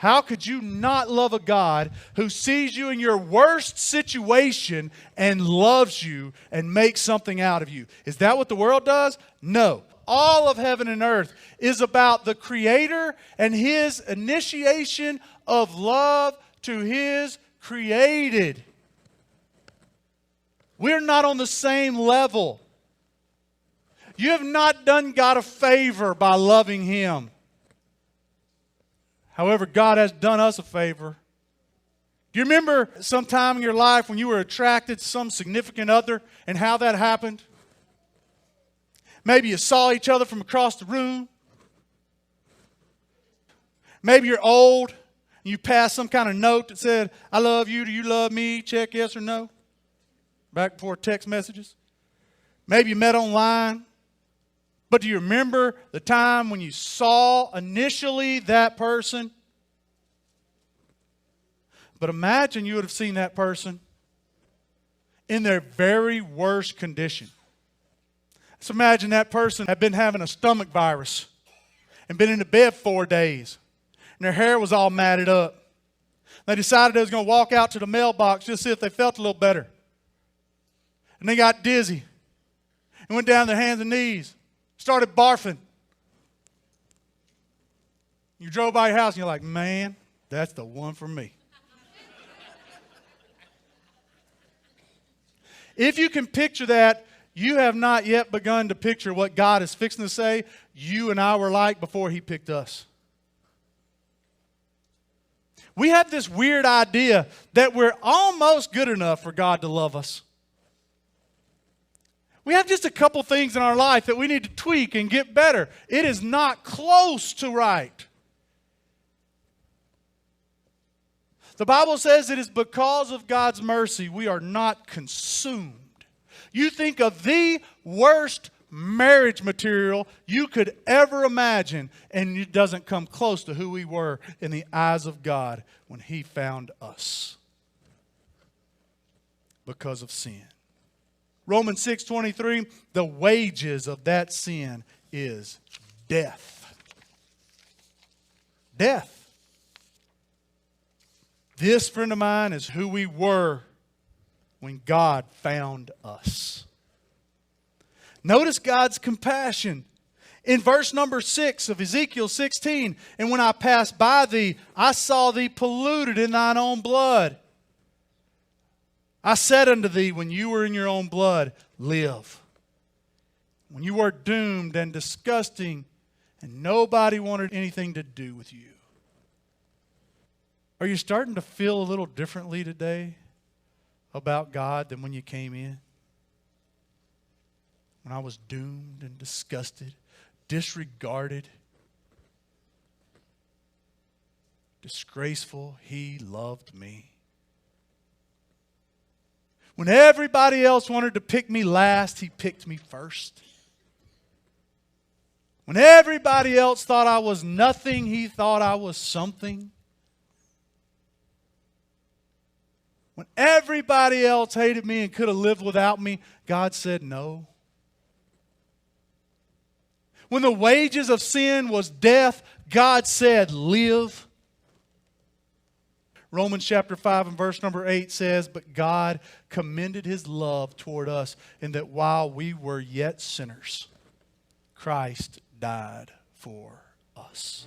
How could you not love a God who sees you in your worst situation and loves you and makes something out of you? Is that what the world does? No. All of heaven and earth is about the Creator and His initiation of love to His created. We're not on the same level. You have not done God a favor by loving Him. However, God has done us a favor. Do you remember some time in your life when you were attracted to some significant other and how that happened? Maybe you saw each other from across the room. Maybe you're old and you passed some kind of note that said, I love you, do you love me? Check yes or no. Back before text messages. Maybe you met online. But do you remember the time when you saw initially that person? But imagine you would have seen that person in their very worst condition. Let's imagine that person had been having a stomach virus and been in the bed 4 days. And their hair was all matted up. They decided they was going to walk out to the mailbox just to see if they felt a little better. And they got dizzy and went down to their hands and knees. Started barfing. You drove by your house and you're like, man, that's the one for me. If you can picture that, you have not yet begun to picture what God is fixing to say you and I were like before He picked us. We have this weird idea that we're almost good enough for God to love us. We have just a couple things in our life that we need to tweak and get better. It is not close to right. The Bible says it is because of God's mercy we are not consumed. You think of the worst marriage material you could ever imagine, and it doesn't come close to who we were in the eyes of God when He found us because of sin. Romans 6:23, the wages of that sin is death. Death. This, friend of mine, is who we were when God found us. Notice God's compassion. In verse number 6 of Ezekiel 16, and when I passed by thee, I saw thee polluted in thine own blood. I said unto thee, when you were in your own blood, live. When you were doomed and disgusting, and nobody wanted anything to do with you. Are you starting to feel a little differently today about God than when you came in? When I was doomed and disgusted, disregarded, disgraceful, He loved me. When everybody else wanted to pick me last, He picked me first. When everybody else thought I was nothing, He thought I was something. When everybody else hated me and could have lived without me, God said no. When the wages of sin was death, God said live. Romans chapter 5 and verse number 8 says, but God commended His love toward us in that while we were yet sinners, Christ died for us.